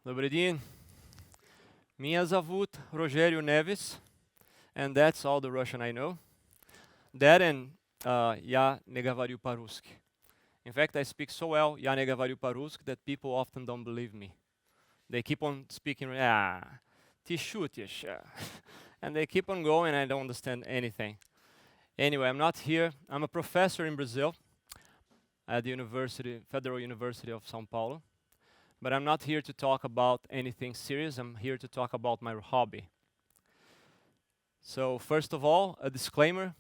Добрый день. Меня зовут Рожерио Невиш, and that's all the Russian I know. That and я не говорю по-русски. In fact, I speak so well, я не говорю по-русски, that people often don't believe me. They keep on speaking, ты шутишь. And they keep on going, and I don't understand anything. Anyway, I'm not here. I'm a professor in Brazil at the Federal University of São Paulo. But I'm not here to talk about anything serious. I'm here to talk about my hobby. So first of all, a disclaimer.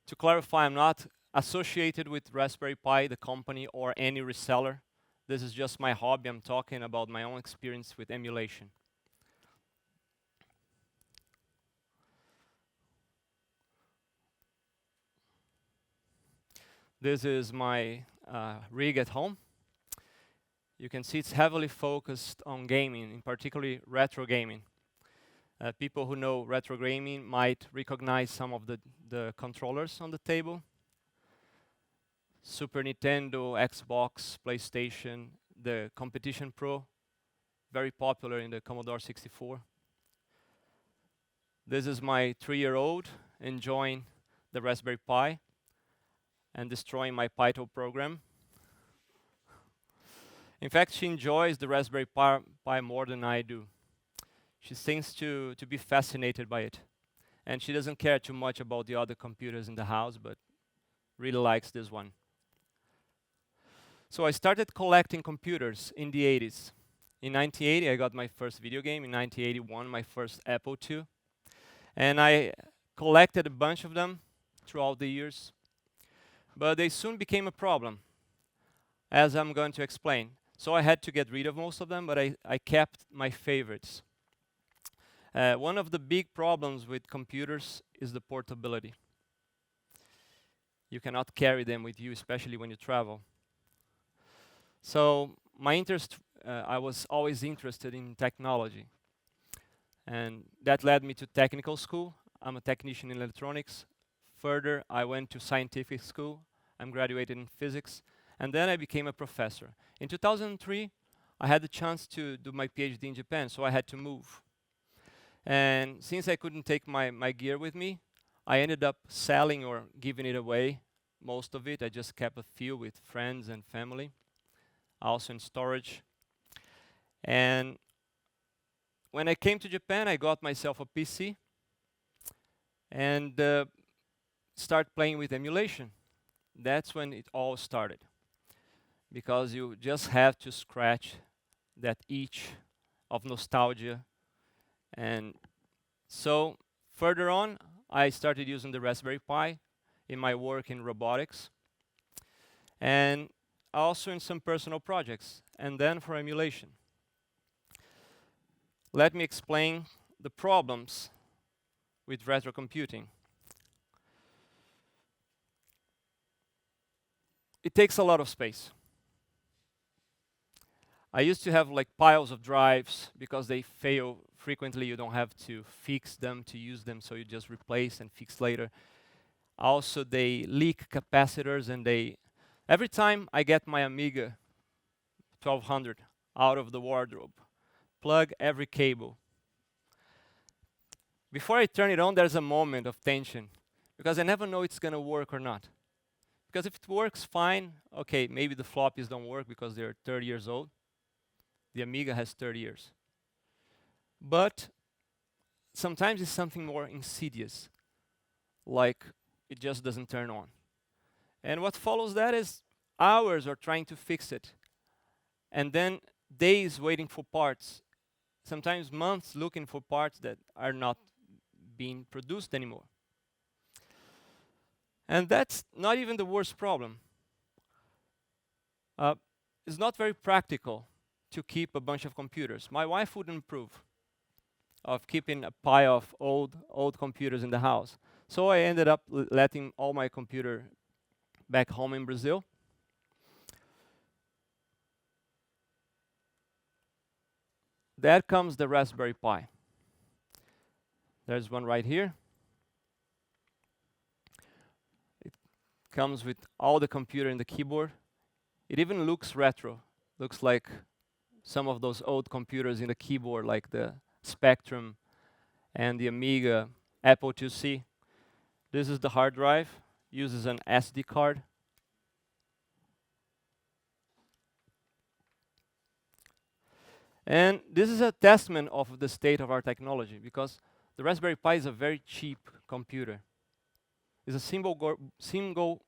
To clarify, I'm not associated with Raspberry Pi, the company, or any reseller. This is just my hobby. I'm talking about my own experience with emulation. This is my rig at home. You can see it's heavily focused on gaming, in particularly retro gaming. People who know retro gaming might recognize some of the controllers on the table. Super Nintendo, Xbox, PlayStation, the Competition Pro, very popular in the Commodore 64. This is my 3-year-old enjoying the Raspberry Pi and destroying my Python program. In fact, she enjoys the Raspberry Pi more than I do. She seems to be fascinated by it. And she doesn't care too much about the other computers in the house, but really likes this one. So I started collecting computers in the 80s. In 1980, I got my first video game. In 1981, my first Apple II. And I collected a bunch of them throughout the years. But they soon became a problem, as I'm going to explain. So I had to get rid of most of them, but I kept my favorites. One of the big problems with computers is the portability. You cannot carry them with you, especially when you travel. So my interest, I was always interested in technology. And that led me to technical school. I'm a technician in electronics. Further, I went to scientific school. I'm graduated in physics. And then I became a professor. In 2003, I had the chance to do my PhD in Japan, so I had to move. And since I couldn't take my gear with me, I ended up selling or giving it away, most of it. I just kept a few with friends and family, also in storage. And when I came to Japan, I got myself a PC and started playing with emulation. That's when it all started. Because you just have to scratch that itch of nostalgia. And so further on, I started using the Raspberry Pi in my work in robotics, and also in some personal projects, and then for emulation. Let me explain the problems with retro computing. It takes a lot of space. I used to have like piles of drives because they fail frequently. You don't have to fix them to use them, so you just replace and fix later. Also, they leak capacitors, and every time I get my Amiga 1200 out of the wardrobe, plug every cable. Before I turn it on, there's a moment of tension because I never know it's going to work or not. Because if it works fine, okay, maybe the floppies don't work because they're 30 years old. The Amiga has 30 years. But sometimes it's something more insidious, like it just doesn't turn on. And what follows that is hours of trying to fix it, and then days waiting for parts, sometimes months looking for parts that are not being produced anymore. And that's not even the worst problem. It's not very practical to keep a bunch of computers. My wife wouldn't approve of keeping a pile of old computers in the house. So I ended up letting all my computer back home in Brazil. There comes the Raspberry Pi. There's one right here. It comes with all the computer and the keyboard. It even looks retro. Looks like some of those old computers in the keyboard, like the Spectrum and the Amiga Apple IIc. This is the hard drive, uses an SD card. And this is a testament of the state of our technology, because the Raspberry Pi is a very cheap computer. It's a single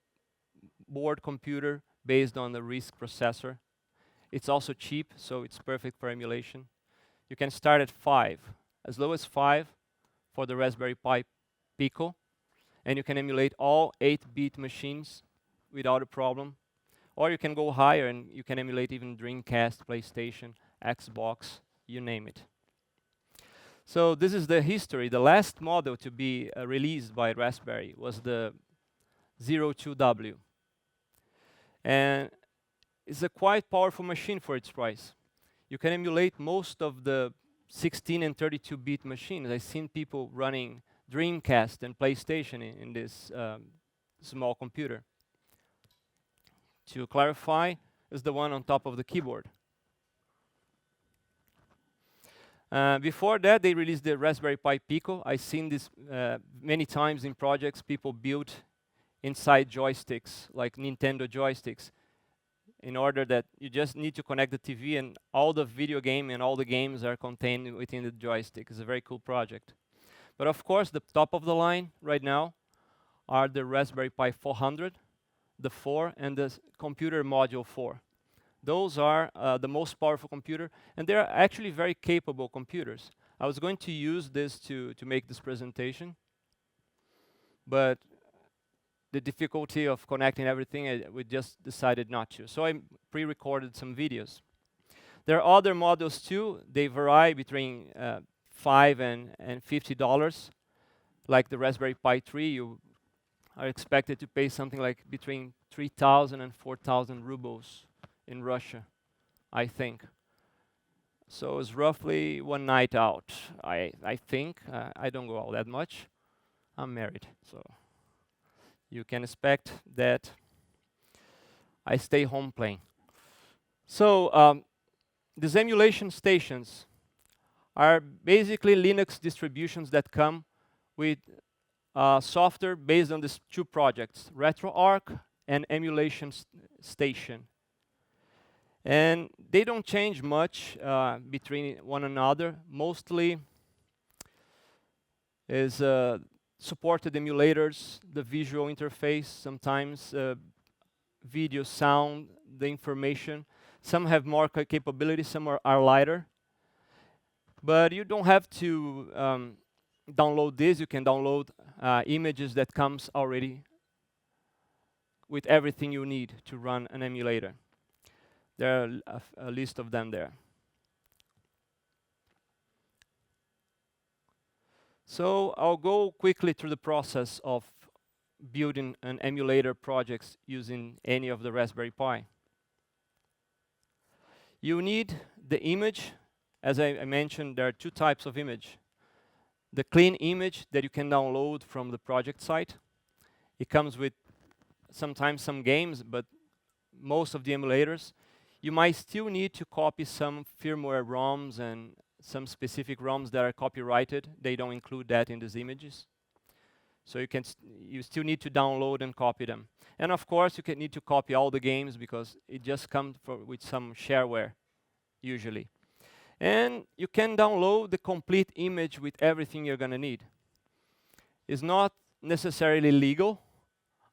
board computer based on the RISC processor. It's also cheap, so it's perfect for emulation. You can start at 5, as low as 5 for the Raspberry Pi Pico, and you can emulate all 8-bit machines without a problem. Or you can go higher and you can emulate even Dreamcast, PlayStation, Xbox, you name it. So this is the history. The last model to be released by Raspberry was the 02W. And it's a quite powerful machine for its price. You can emulate most of the 16 and 32-bit machines. I've seen people running Dreamcast and PlayStation in this small computer. To clarify, is the one on top of the keyboard. Before that, they released the Raspberry Pi Pico. I've seen this many times in projects. People built inside joysticks, like Nintendo joysticks, in order that you just need to connect the TV and all the video game and all the games are contained within the joystick. It's a very cool project. But of course, the top of the line right now are the Raspberry Pi 400, the 4, and the computer module 4. Those are the most powerful computer, and they're actually very capable computers. I was going to use this to make this presentation, but the difficulty of connecting everything, we just decided not to. So I pre-recorded some videos. There are other models too. They vary between $5 and $50. Like the Raspberry Pi 3, you are expected to pay something like between 3,000 and 4,000 rubles in Russia, I think. So it's roughly one night out, I think. I don't go out that much. I'm married, so you can expect that I stay home playing. So these emulation stations are basically Linux distributions that come with software based on these two projects, RetroArch and Emulation Station. And they don't change much between one another. Mostly is supported emulators, the visual interface, sometimes video, sound, the information. Some have more capability, some are lighter. But you don't have to download this. You can download images that comes already with everything you need to run an emulator. There are a list of them there. So I'll go quickly through the process of building an emulator projects using any of the Raspberry Pi. You need the image. As I mentioned, there are two types of image. The clean image that you can download from the project site. It comes with sometimes some games, but most of the emulators. You might still need to copy some firmware ROMs and some specific ROMs that are copyrighted. They don't include that in these images. So you still need to download and copy them. And of course, you need to copy all the games because it just comes with some shareware, usually. And you can download the complete image with everything you're going to need. It's not necessarily legal.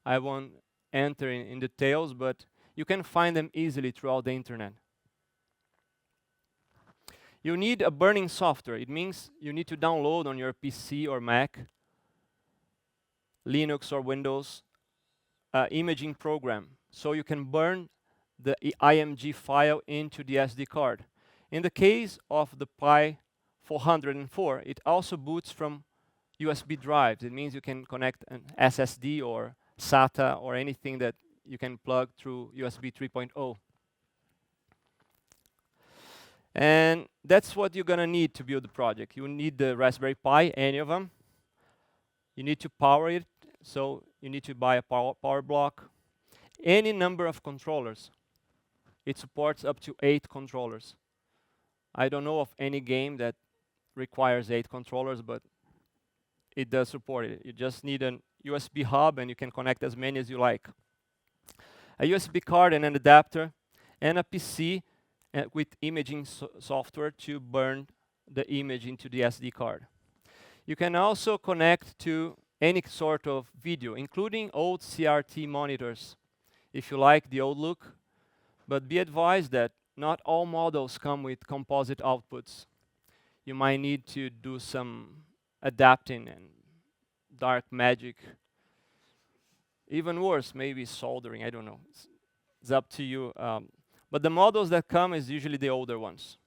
I won't enter in details, but you can find them easily throughout the internet. You need a burning software. It means you need to download on your PC or Mac, Linux or Windows, imaging program. So you can burn the IMG file into the SD card. In the case of the Pi 404, it also boots from USB drives. It means you can connect an SSD or SATA or anything that you can plug through USB 3.0. And that's what you're going to need to build the project. You need the Raspberry Pi, any of them. You need to power it, so you need to buy a power block. Any number of controllers. It supports up to 8 controllers. I don't know of any game that requires 8 controllers, but it does support it. You just need an USB hub and you can connect as many as you like. A USB card and an adapter, and a PC with imaging software to burn the image into the SD card. You can also connect to any sort of video, including old CRT monitors, if you like the old look, but be advised that not all models come with composite outputs. You might need to do some adapting and dark magic. Even worse, maybe soldering, I don't know. It's up to you. But the models that come is usually the older ones.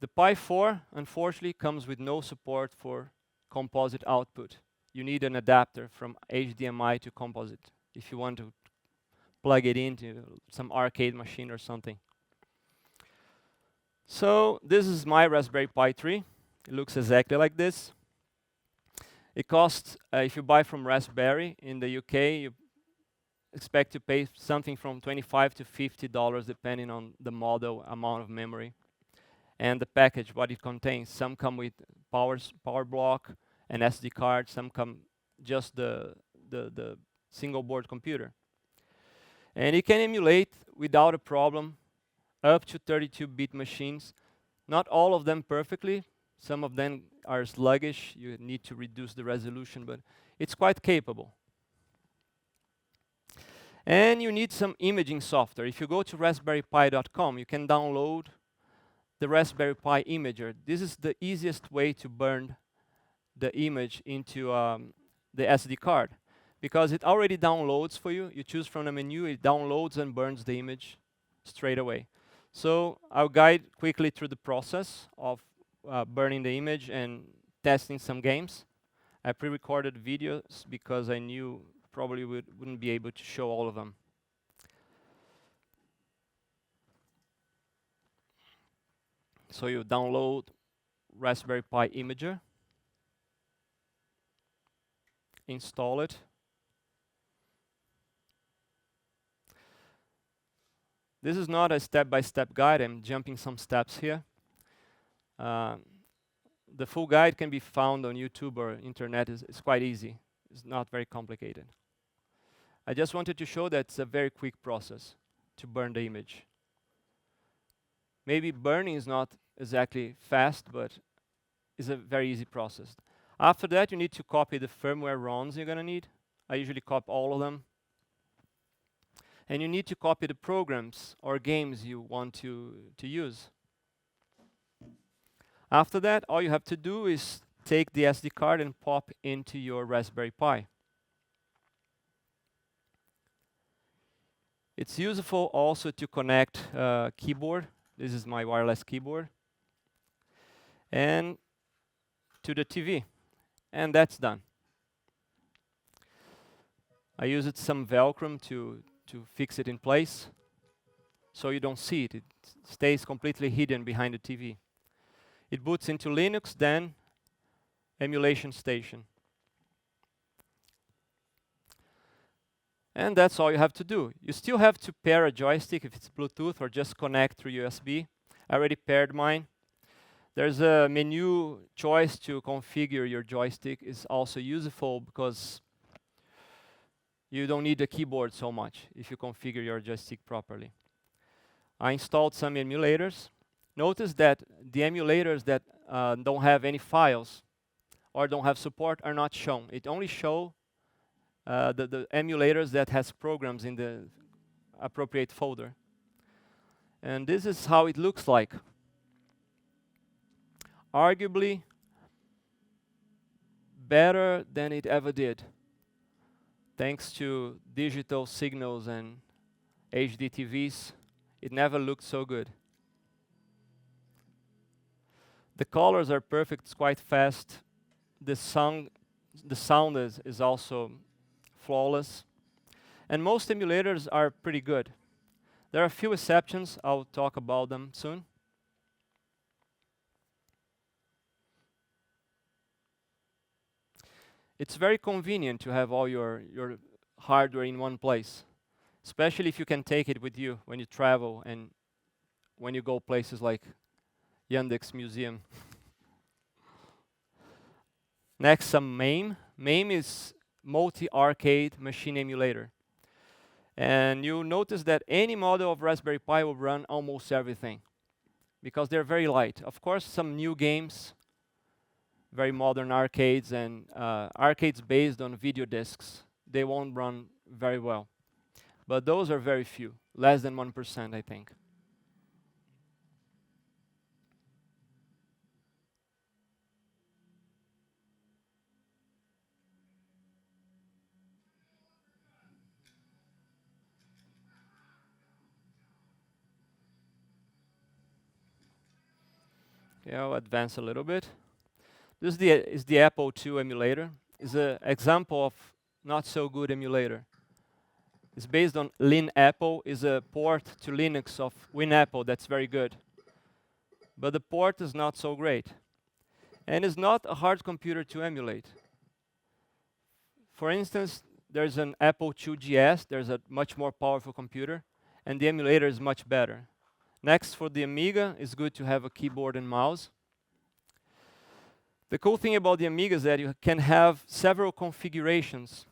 The Pi 4, unfortunately, comes with no support for composite output. You need an adapter from HDMI to composite if you want to plug it into some arcade machine or something. So this is my Raspberry Pi 3. It looks exactly like this. It costs, if you buy from Raspberry in the UK, you expect to pay something from $25 to $50 depending on the model, amount of memory, and the package, what it contains. Some come with power block and SD card, some come just the single board computer. And it can emulate without a problem up to 32-bit machines. Not all of them perfectly. Some of them are sluggish. You need to reduce the resolution, but it's quite capable. And you need some imaging software. If you go to raspberrypi.com, you can download the Raspberry Pi Imager. This is the easiest way to burn the image into the SD card, because it already downloads for you. You choose from the menu, it downloads and burns the image straight away. So I'll guide quickly through the process of burning the image and testing some games. I pre-recorded videos because I knew probably wouldn't be able to show all of them. So you download Raspberry Pi Imager, install it. This is not a step-by-step guide. I'm jumping some steps here. The full guide can be found on YouTube or internet. It's quite easy. It's not very complicated. I just wanted to show that it's a very quick process to burn the image. Maybe burning is not exactly fast, but it's a very easy process. After that, you need to copy the firmware ROMs you're going to need. I usually copy all of them. And you need to copy the programs or games you want to use. After that, all you have to do is take the SD card and pop into your Raspberry Pi. It's useful also to connect keyboard. This is my wireless keyboard. And to the TV. And that's done. I used some Velcro to fix it in place so you don't see it. It stays completely hidden behind the TV. It boots into Linux, then Emulation Station. And that's all you have to do. You still have to pair a joystick if it's Bluetooth or just connect through USB. I already paired mine. There's a menu choice to configure your joystick. Is also useful because you don't need the keyboard so much if you configure your joystick properly. I installed some emulators. Notice that the emulators that don't have any files or don't have support are not shown. It only shows the emulators that has programs in the appropriate folder. And this is how it looks like. Arguably better than it ever did, thanks to digital signals and HD TVs. It never looked so good. The colors are perfect, it's quite fast. The sound is also flawless. And most emulators are pretty good. There are a few exceptions, I'll talk about them soon. It's very convenient to have all your hardware in one place, especially if you can take it with you when you travel and when you go places like Yandex Museum. Next, some MAME. MAME is multi-arcade machine emulator. And you'll notice that any model of Raspberry Pi will run almost everything because they're very light. Of course, some new games, very modern arcades, and arcades based on video discs, they won't run very well. But those are very few, less than 1%, I think. Okay, I'll advance a little bit. This is the Apple II emulator. It's an example of not so good emulator. It's based on LinApple, is a port to Linux of WinApple that's very good. But the port is not so great. And it's not a hard computer to emulate. For instance, there's an Apple II GS, there's a much more powerful computer, and the emulator is much better. Next, for the Amiga, it's good to have a keyboard and mouse. The cool thing about the Amiga is that you can have several configurations,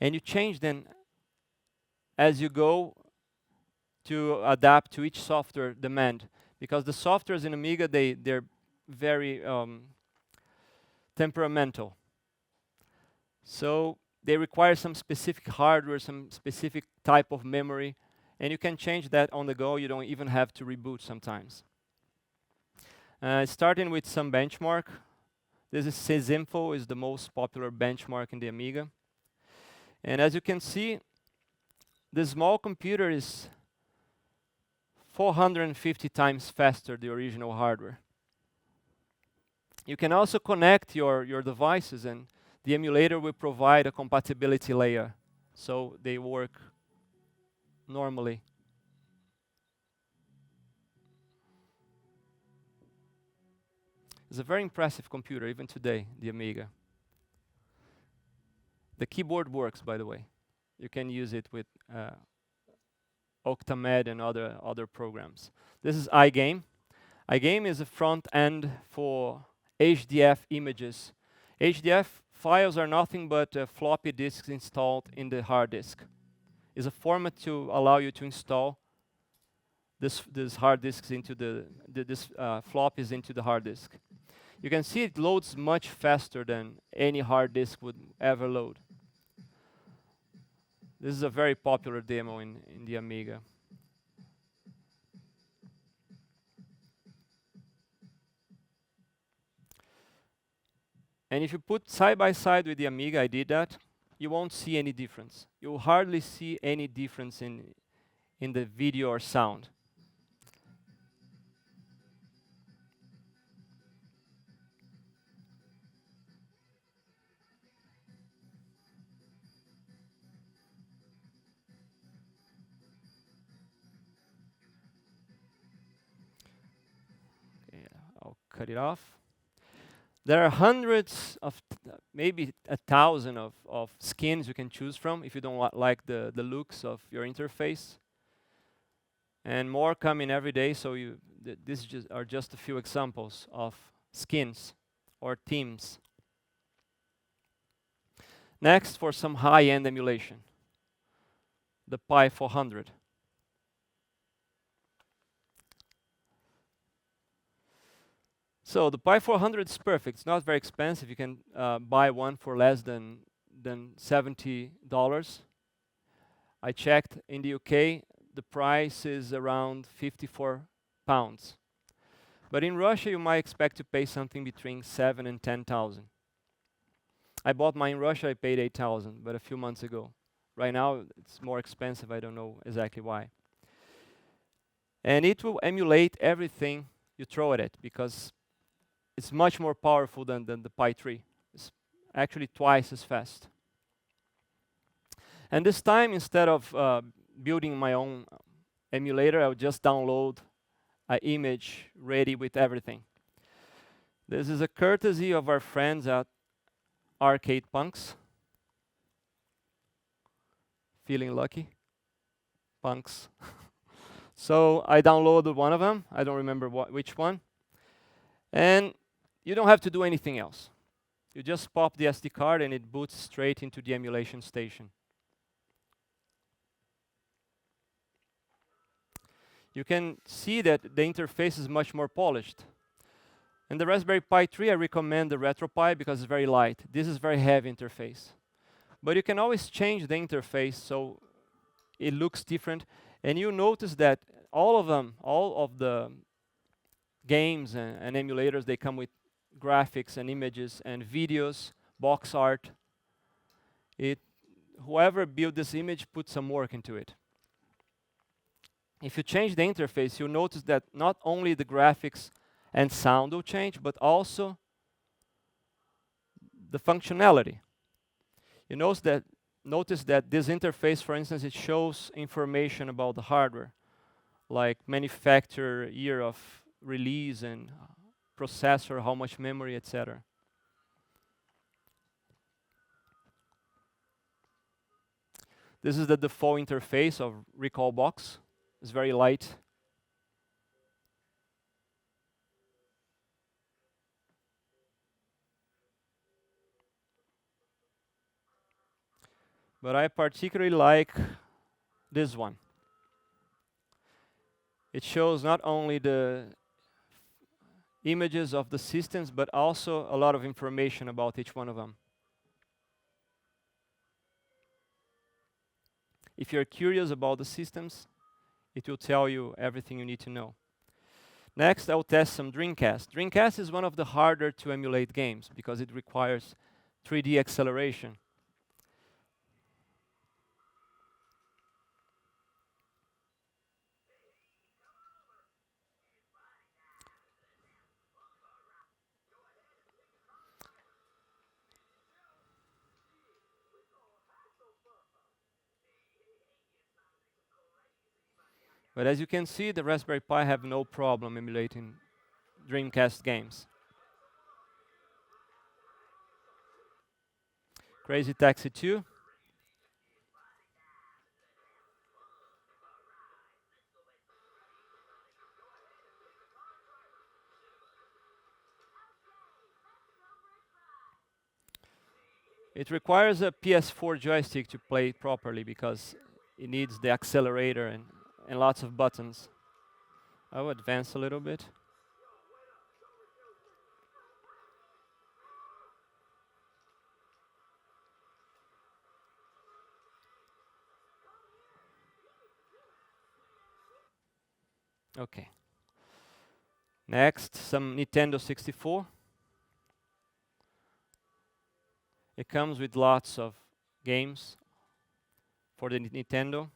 and you change them as you go to adapt to each software demand. Because the softwares in Amiga, they're very temperamental. So they require some specific hardware, some specific type of memory, and you can change that on the go. You don't even have to reboot sometimes. Starting with some benchmark. This is Sysinfo, is the most popular benchmark in the Amiga. And as you can see, the small computer is 450 times faster than the original hardware. You can also connect your devices, and the emulator will provide a compatibility layer, so they work normally. It's a very impressive computer, even today, the Amiga. The keyboard works, by the way. You can use it with Octamed and other programs. This is iGame. iGame is a front end for HDF images. HDF files are nothing but floppy disks installed in the hard disk. It's a format to allow you to install this hard disks into this floppies into the hard disk. You can see it loads much faster than any hard disk would ever load. This is a very popular demo in the Amiga. And if you put side by side with the Amiga, I did that, you won't see any difference. You'll hardly see any difference in the video or sound. I'll cut it off. There are hundreds of, maybe 1,000 of skins you can choose from if you don't like the looks of your interface. And more coming every day, so these are just a few examples of skins or themes. Next, for some high-end emulation, the Pi 400. So the Pi 400 is perfect. It's not very expensive. You can buy one for less than $70. I checked in the UK, the price is around £54. But in Russia, you might expect to pay something between 7,000 and 10,000. I bought mine in Russia, I paid 8,000, but a few months ago. Right now, it's more expensive. I don't know exactly why. And it will emulate everything you throw at it, because it's much more powerful than the Pi 3. It's actually twice as fast. And this time, instead of building my own emulator, I would just download an image ready with everything. This is a courtesy of our friends at Arcade Punks. Feeling lucky? Punks. So I downloaded one of them. I don't remember which one. And you don't have to do anything else. You just pop the SD card and it boots straight into the emulation station. You can see that the interface is much more polished. And the Raspberry Pi 3, I recommend the RetroPie because it's very light. This is very heavy interface. But you can always change the interface so it looks different. And you notice that all of the games and emulators, they come with graphics and images and videos, box art. Whoever built this image put some work into it. If you change the interface, you'll notice that not only the graphics and sound will change, but also the functionality. You notice that this interface, for instance, it shows information about the hardware, like manufacturer, year of release, and processor, how much memory, etc. This is the default interface of Recalbox. It's very light. But I particularly like this one. It shows not only the images of the systems, but also a lot of information about each one of them. If you're curious about the systems, it will tell you everything you need to know. Next, I'll test some Dreamcast. Dreamcast is one of the harder to emulate games because it requires 3D acceleration. But as you can see, the Raspberry Pi have no problem emulating Dreamcast games. Crazy Taxi 2. It requires a PS4 joystick to play it properly because it needs the accelerator and lots of buttons. I'll advance a little bit. Okay. Next, some Nintendo 64. It comes with lots of games for the Nintendo.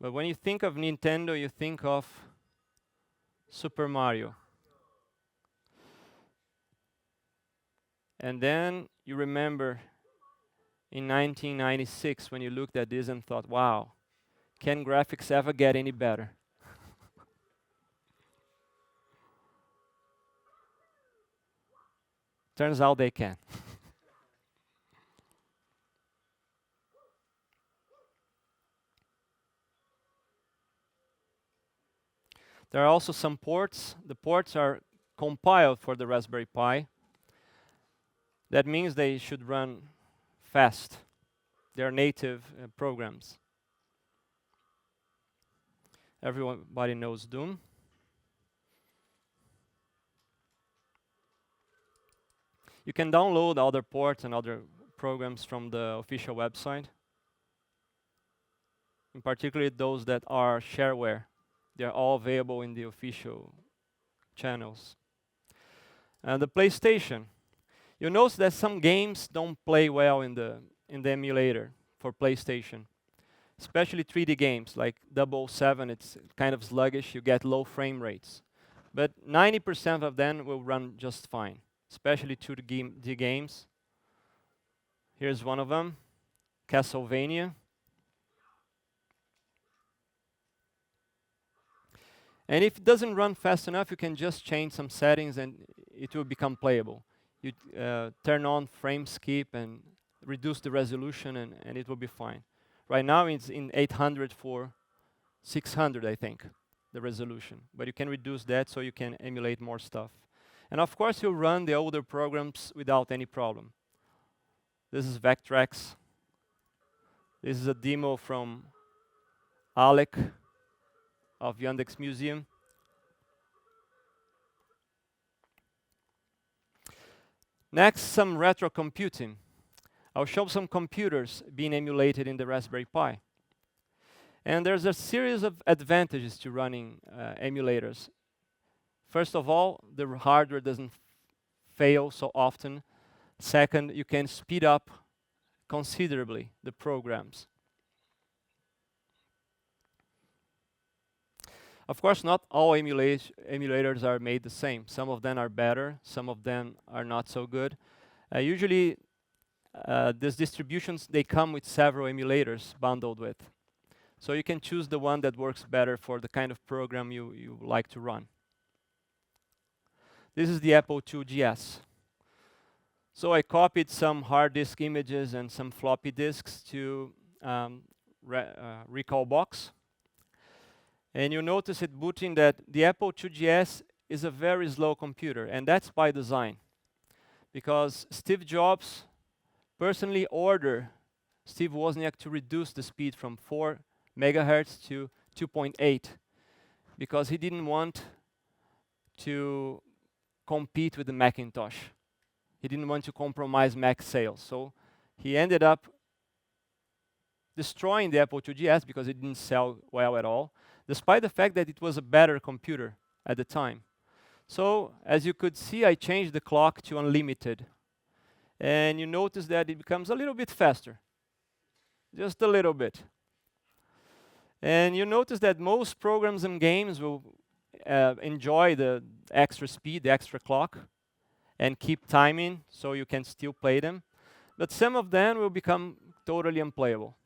But when you think of Nintendo, you think of Super Mario. And then you remember in 1996 when you looked at this and thought, wow, can graphics ever get any better? Turns out they can. There are also some ports. The ports are compiled for the Raspberry Pi. That means they should run fast. They're native programs. Everybody knows Doom. You can download other ports and other programs from the official website. In particular, those that are shareware. They're all available in the official channels. And the PlayStation. You'll notice that some games don't play well in the emulator for PlayStation. Especially 3D games like 007, it's kind of sluggish, you get low frame rates. But 90% of them will run just fine, especially 2D games. Here's one of them, Castlevania. And if it doesn't run fast enough, you can just change some settings and it will become playable. You turn on frame skip and reduce the resolution and it will be fine. Right now it's in 800 for 600, I think, the resolution. But you can reduce that so you can emulate more stuff. And of course, you'll run the older programs without any problem. This is Vectrex. This is a demo from Alec of Yandex Museum. Next, some retro computing. I'll show some computers being emulated in the Raspberry Pi. And there's a series of advantages to running emulators. First of all, the hardware doesn't fail so often. Second, you can speed up considerably the programs. Of course, not all emulators are made the same. Some of them are better, some of them are not so good. Usually, these distributions, they come with several emulators bundled with. So you can choose the one that works better for the kind of program you like to run. This is the Apple II GS. So I copied some hard disk images and some floppy disks to Recalbox. And you notice it booting that the Apple II GS is a very slow computer, and that's by design. Because Steve Jobs personally ordered Steve Wozniak to reduce the speed from 4 megahertz to 2.8, because he didn't want to compete with the Macintosh. He didn't want to compromise Mac sales. So he ended up destroying the Apple II GS because it didn't sell well at all, despite the fact that it was a better computer at the time. So as you could see, I changed the clock to unlimited. And you notice that it becomes a little bit faster. Just a little bit. And you notice that most programs and games will enjoy the extra speed, the extra clock, and keep timing so you can still play them. But some of them will become totally unplayable.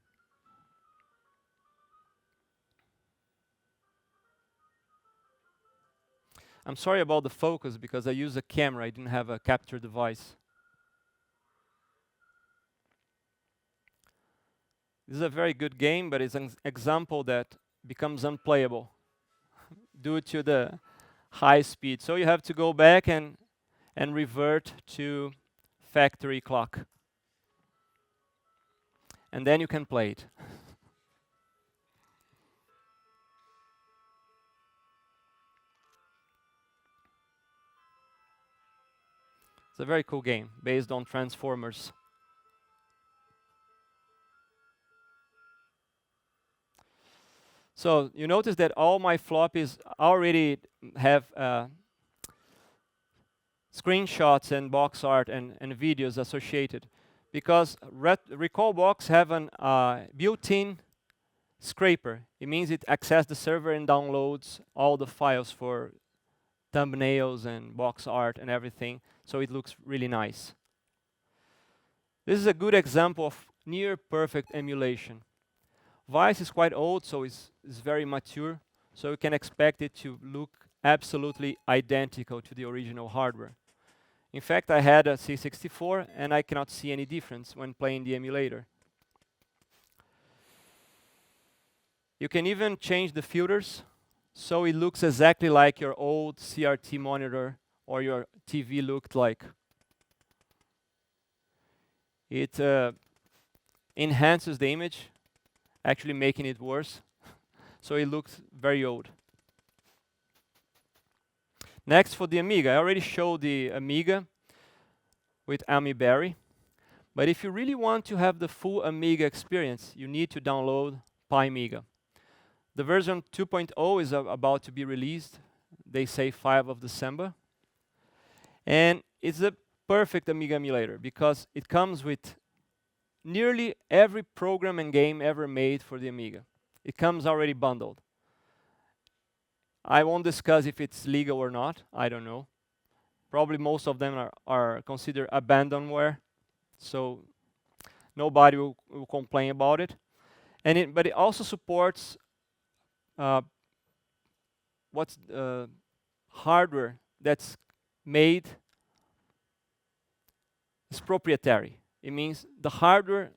I'm sorry about the focus because I use a camera, I didn't have a capture device. This is a very good game, but it's an example that becomes unplayable due to the high speed. So you have to go back and revert to factory clock. And then you can play it. It's a very cool game based on Transformers. So you notice that all my floppies already have screenshots and box art and videos associated, because Recalbox have an built-in scraper. It means it accesses the server and downloads all the files for thumbnails and box art and everything, so it looks really nice. This is a good example of near perfect emulation. Vice is quite old, so it's very mature, so you can expect it to look absolutely identical to the original hardware. In fact, I had a C64, and I cannot see any difference when playing the emulator. You can even change the filters, so it looks exactly like your old CRT monitor or your TV looked like. It enhances the image, actually making it worse. So it looks very old. Next, for the Amiga. I already showed the Amiga with AmiBerry. But if you really want to have the full Amiga experience, you need to download PyAmiga. The version 2.0 is about to be released. They say 5 of December. And it's a perfect Amiga emulator because it comes with nearly every program and game ever made for the Amiga. It comes already bundled. I won't discuss if it's legal or not. I don't know. Probably most of them are considered abandonware, so nobody will complain about it. But it also supports hardware that's made is proprietary. It means the hardware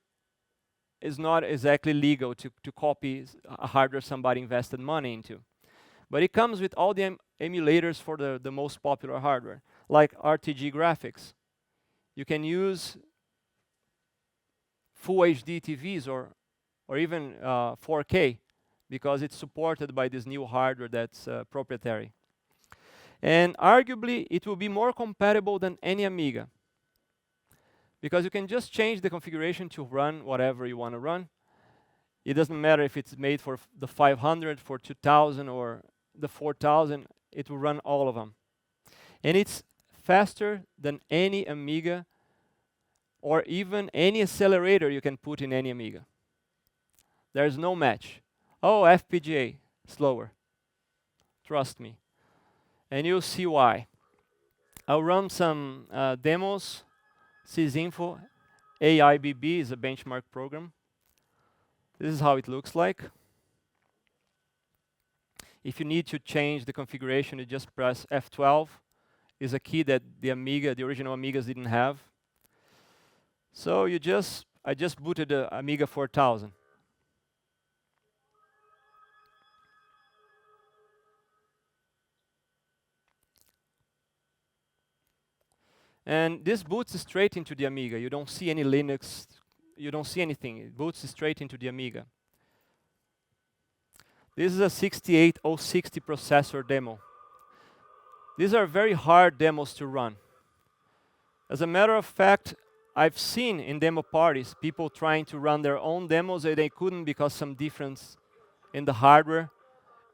is not exactly legal to copy a hardware somebody invested money into. But it comes with all the emulators for the most popular hardware, like RTG graphics. You can use full HD TVs or even 4K because it's supported by this new hardware that's proprietary. And arguably, it will be more compatible than any Amiga because you can just change the configuration to run whatever you want to run. It doesn't matter if it's made for the 500, for 2000, or the 4000, it will run all of them. And it's faster than any Amiga or even any accelerator you can put in any Amiga. There's no match. Oh, FPGA, slower. Trust me. And you'll see why. I'll run some demos. Sysinfo AIBB is a benchmark program. This is how it looks like. If you need to change the configuration, you just press F12. Is a key that the original Amigas didn't have. So I just booted the Amiga 4000. And this boots straight into the Amiga. You don't see any Linux, you don't see anything. It boots straight into the Amiga. This is a 68060 processor demo. These are very hard demos to run. As a matter of fact, I've seen in demo parties people trying to run their own demos and they couldn't because some difference in the hardware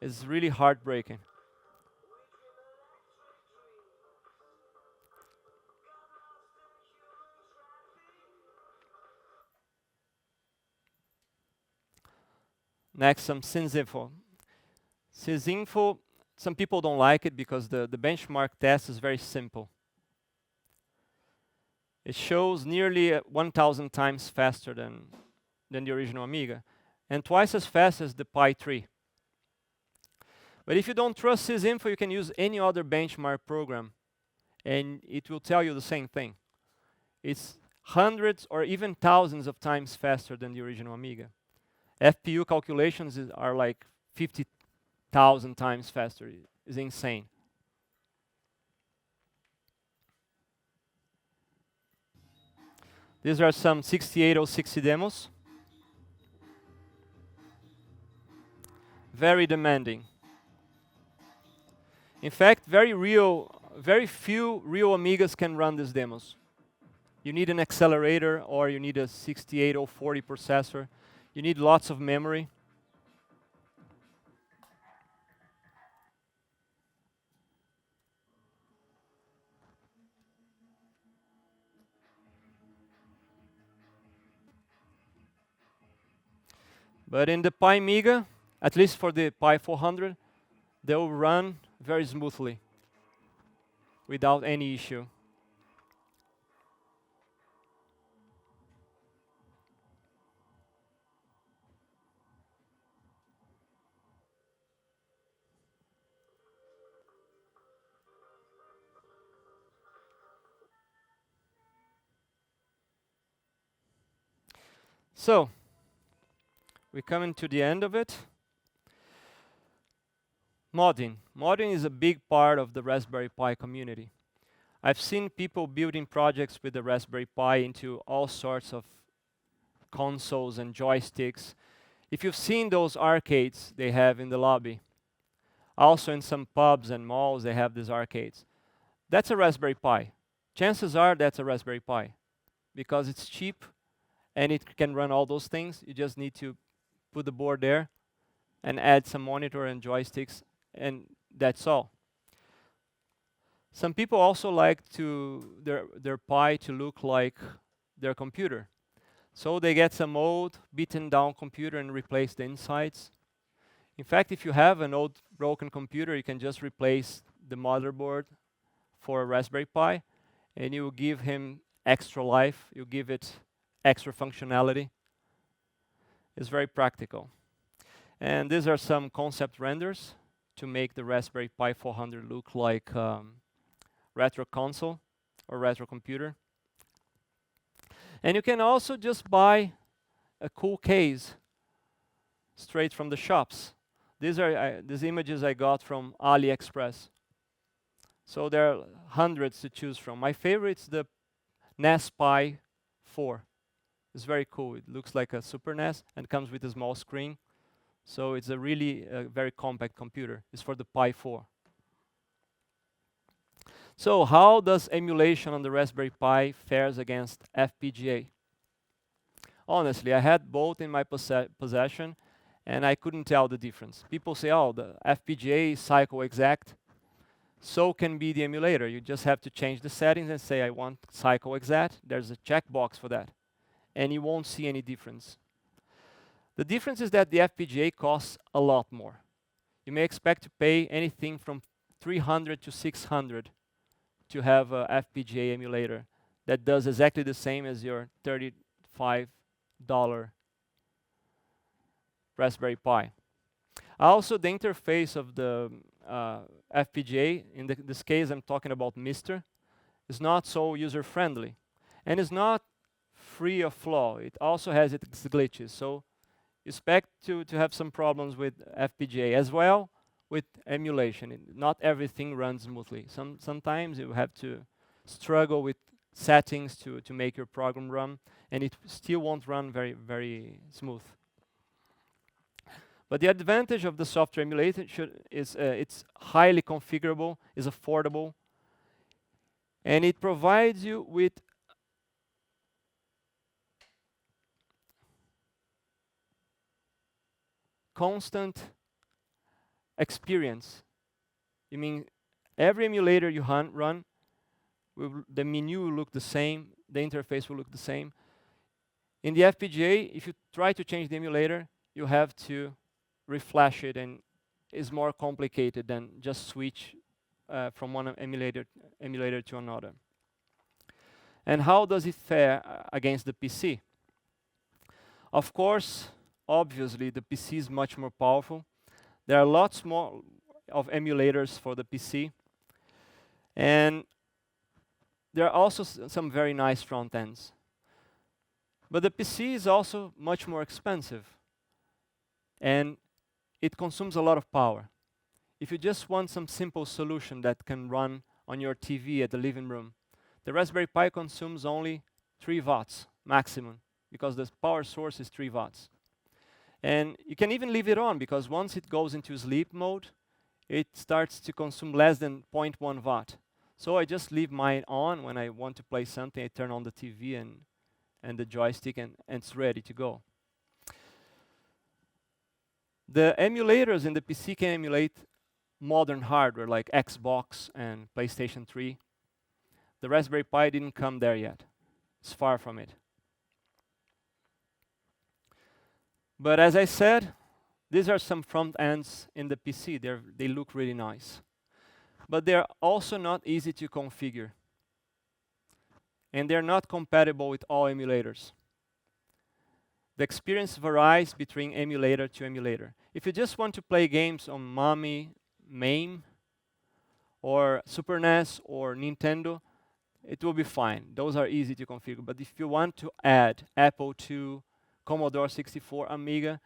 is really heartbreaking. Next, some Sysinfo. Sysinfo, some people don't like it because the benchmark test is very simple. It shows nearly 1,000 times faster than the original Amiga, and twice as fast as the Pi 3. But if you don't trust Sysinfo, you can use any other benchmark program, and it will tell you the same thing. It's hundreds or even thousands of times faster than the original Amiga. FPU calculations are like 50,000 times faster. It's insane. These are some 68060 demos. Very demanding. In fact, very few real Amigas can run these demos. You need an accelerator or you need a 68040 processor. You need lots of memory. But in the Pi Amiga, at least for the Pi 400, they will run very smoothly without any issue. So, we're coming to the end of it. Modding. Modding is a big part of the Raspberry Pi community. I've seen people building projects with the Raspberry Pi into all sorts of consoles and joysticks. If you've seen those arcades they have in the lobby, also in some pubs and malls they have these arcades. That's a Raspberry Pi. Chances are that's a Raspberry Pi because it's cheap and it can run all those things. You just need to put the board there and add some monitor and joysticks, and that's all. Some people also like their Pi to look like their computer. So they get some old, beaten down computer and replace the insides. In fact, if you have an old broken computer, you can just replace the motherboard for a Raspberry Pi, and you give him extra life, you give it extra functionality. It's very practical. And these are some concept renders to make the Raspberry Pi 400 look like retro console or retro computer. And you can also just buy a cool case straight from the shops. These images I got from AliExpress. So there are hundreds to choose from. My favorite is the NES Pi 4. It's very cool. It looks like a Super NES and comes with a small screen. So it's a really very compact computer. It's for the Pi 4. So how does emulation on the Raspberry Pi fares against FPGA? Honestly, I had both in my possession, and I couldn't tell the difference. People say, oh, the FPGA is cycle exact. So can be the emulator. You just have to change the settings and say, I want cycle exact. There's a checkbox for that. And you won't see any difference. The difference is that the FPGA costs a lot more. You may expect to pay anything from $300 to $600 to have a FPGA emulator that does exactly the same as your $35 Raspberry Pi. Also, the interface of the FPGA, in this case I'm talking about Mister, is not so user-friendly. And it's not free of flaw. It also has its glitches. So you expect to have some problems with FPGA as well with emulation. Not everything runs smoothly. Sometimes you have to struggle with settings to make your program run, and it still won't run very smooth. But the advantage of the software emulator is it's highly configurable, is affordable, and it provides you with constant experience. I mean, every emulator you run, the menu will look the same, the interface will look the same. In the FPGA, if you try to change the emulator, you have to reflash it, and it's more complicated than just switch from one emulator to another. And how does it fare against the PC? Of course, obviously, the PC is much more powerful. There are lots more of emulators for the PC. And there are also some very nice front ends. But the PC is also much more expensive. And it consumes a lot of power. If you just want some simple solution that can run on your TV at the living room, the Raspberry Pi consumes only 3 watts maximum, because the power source is 3 watts. And you can even leave it on, because once it goes into sleep mode, it starts to consume less than 0.1 watt. So I just leave mine on when I want to play something. I turn on the TV and the joystick, and it's ready to go. The emulators in the PC can emulate modern hardware like Xbox and PlayStation 3. The Raspberry Pi didn't come there yet. It's far from it. But as I said, these are some front ends in the PC. They look really nice. But they're also not easy to configure. And they're not compatible with all emulators. The experience varies between emulator to emulator. If you just want to play games on MAME, or Super NES, or Nintendo, it will be fine. Those are easy to configure. But if you want to add Apple II, Commodore 64, Amiga,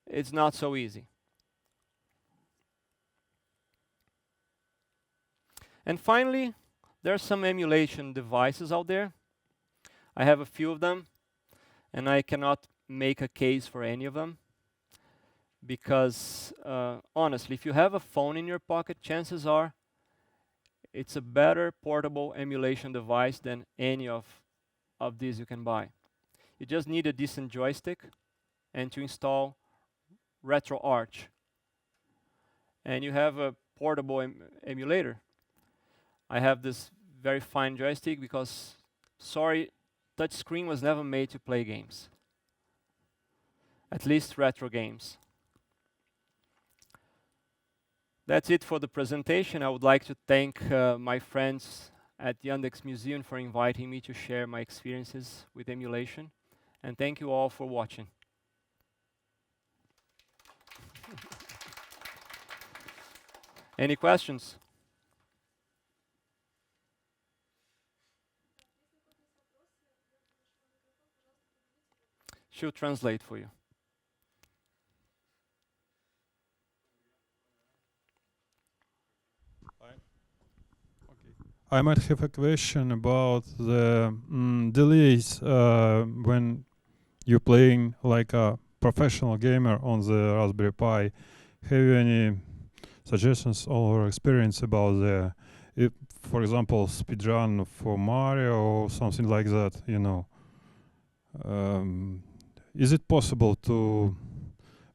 it's not so easy. And finally, there are some emulation devices out there. I have a few of them, and I cannot make a case for any of them, because honestly, if you have a phone in your pocket, chances are it's a better portable emulation device than any of these you can buy. You just need a decent joystick and to install RetroArch. And you have a portable emulator. I have this very fine joystick because, sorry, touchscreen was never made to play games. At least retro games. That's it for the presentation. I would like to thank my friends at the Yandex Museum for inviting me to share my experiences with emulation. And thank you all for watching. Any questions? should translate for you. I might have a question about the delays when you're playing like a professional gamer on the Raspberry Pi. Have you any suggestions or experience about the, if, for example, speedrun for Mario or something like that? You know, is it possible to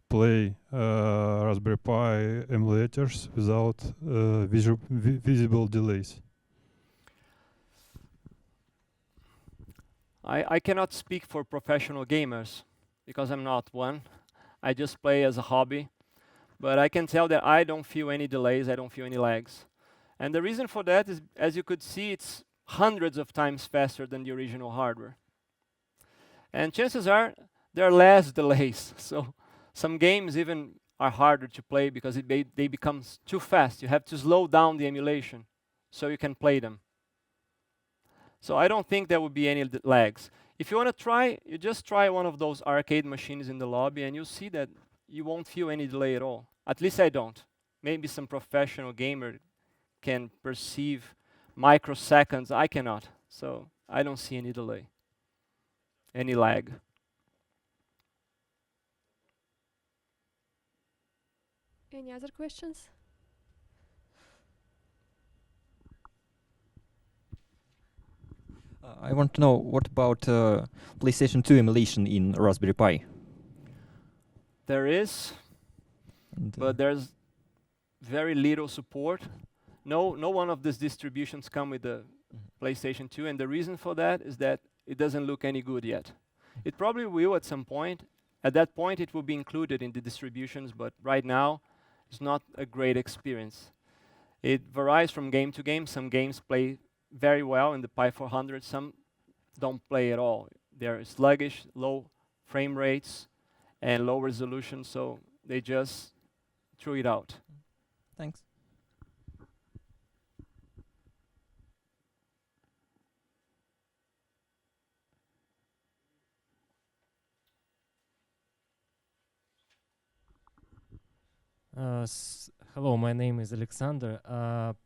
play Raspberry Pi emulators without visible delays? I cannot speak for professional gamers because I'm not one. I just play as a hobby. But I can tell that I don't feel any delays, I don't feel any lags. And the reason for that is, as you could see, it's hundreds of times faster than the original hardware. And chances are there are less delays. So some games even are harder to play because they become too fast. You have to slow down the emulation so you can play them. So I don't think there will be any lags. If you want to try, you just try one of those arcade machines in the lobby and you'll see that you won't feel any delay at all. At least I don't. Maybe some professional gamer can perceive microseconds. I cannot. So I don't see any delay, any lag. Any other questions? I want to know, what about PlayStation 2 emulation in Raspberry Pi? There is, but there's very little support. No one of these distributions come with the PlayStation 2, and the reason for that is that it doesn't look any good yet. It probably will at some point. At that point, it will be included in the distributions, but right now, it's not a great experience. It varies from game to game. Some games play very well in the Pi 400, some don't play at all. They're sluggish, low frame rates, and low resolution, so they just threw it out. Thanks. Hello, my name is Alexander.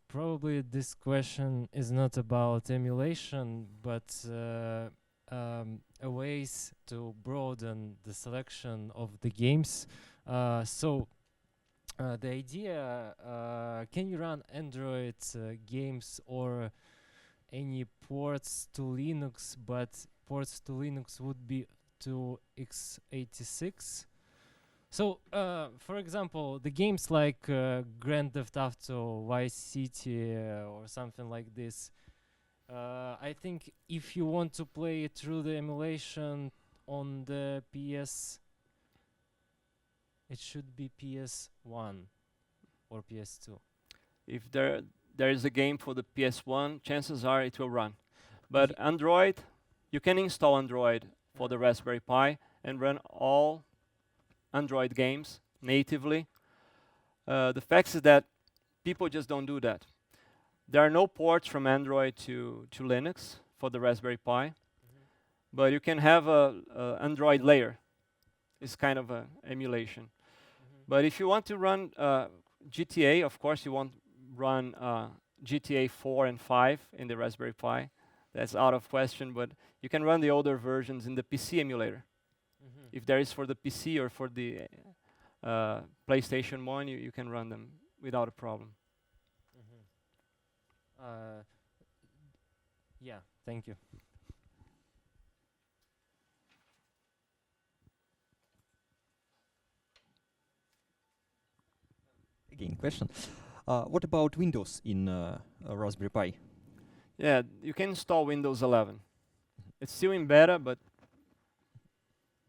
Probably this question is not about emulation, but a ways to broaden the selection of the games. So the idea, can you run Android games or any ports to Linux, but ports to Linux would be to x86? So, for example, the games like Grand Theft Auto, Vice City, or something like this, I think if you want to play it through the emulation on the PS, it should be PS1 or PS2. If there is a game for the PS1, chances are it will run. But Android, you can install Android for the Raspberry Pi and run all Android games natively. The fact is that people just don't do that. There are no ports from Android to Linux for the Raspberry Pi, but you can have a Android layer. It's kind of an emulation. But if you want to run GTA, of course you won't run GTA 4 and 5 in the Raspberry Pi. That's out of question, but you can run the older versions in the PC emulator. If there is for the PC or for the PlayStation 1, you can run them without a problem. Yeah, thank you. Again, question. What about Windows in Raspberry Pi? Yeah, you can install Windows 11. It's still in beta, but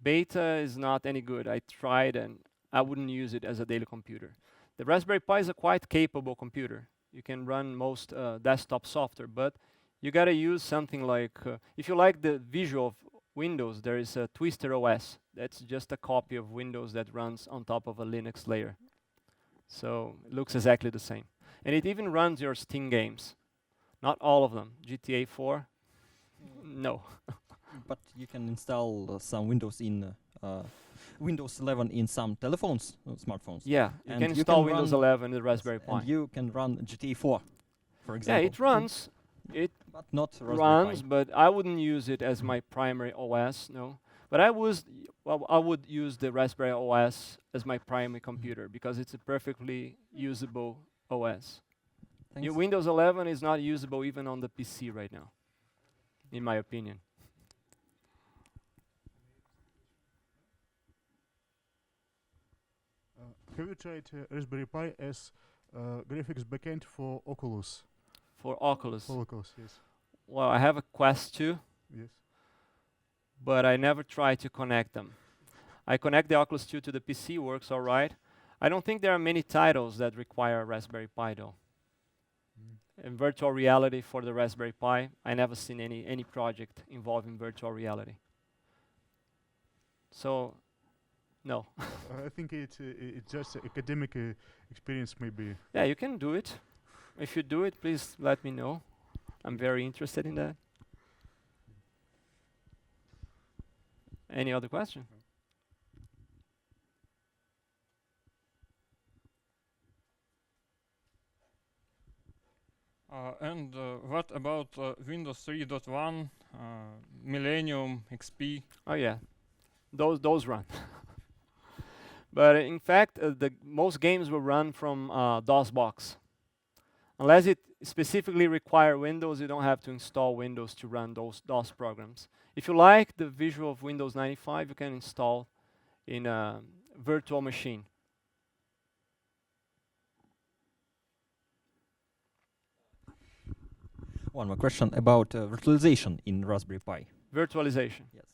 beta is not any good. I tried and I wouldn't use it as a daily computer. The Raspberry Pi is a quite capable computer. You can run most desktop software, but you gotta use something like, if you like the visual of Windows, there is a Twister OS. That's just a copy of Windows that runs on top of a Linux layer. So it looks exactly the same. And it even runs your Steam games. Not all of them. GTA 4? No. But you can install some Windows in Windows 11 in some telephones, smartphones. Yeah, you And can you install can Windows run- 11 in the Raspberry Pi. And you can run GTA 4, for Yeah, example. it runs. It But not Raspberry runs, Pi. but I wouldn't use it as my primary OS, no. But I would use the Raspberry OS as my primary computer because it's a perfectly usable OS. Thanks. Windows 11 is not usable even on the PC right now, in my opinion. Have you tried Raspberry Pi as graphics backend for Oculus? For Oculus, For Oculus, yes. well, I have a Quest 2, Yes. but I never tried to connect them. I connect the Oculus 2 to the PC, works all right. I don't think there are many titles that require a Raspberry Pi though. In virtual reality for the Raspberry Pi, I never seen any project involving virtual reality. So, no. I think it's just academic experience, maybe. Yeah, you can do it. If you do it, please let me know. I'm very interested in that. Any other question? And what about Windows 3.1, Millennium, XP? Oh yeah, those run. But in fact, the most games will run from DOS box. Unless it specifically require Windows, you don't have to install Windows to run those DOS programs. If you like the visual of Windows 95, you can install in a virtual machine. One more question about virtualization in Raspberry Pi. Virtualization. Yes.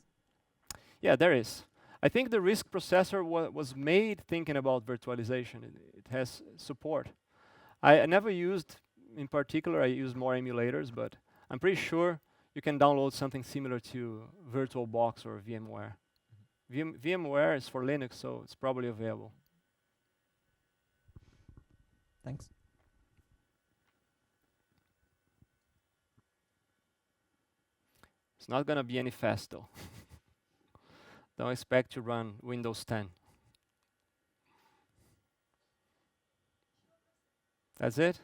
Yeah, there is. I think the RISC processor was made thinking about virtualization. It has support. I never used, in particular, I use more emulators, but I'm pretty sure you can download something similar to VirtualBox or VMware. VMware is for Linux, so it's probably available. Thanks. It's not going to be any fast, though. Don't expect to run Windows 10. That's it?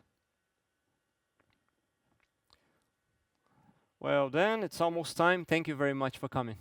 Well, then, it's almost time. Thank you very much for coming.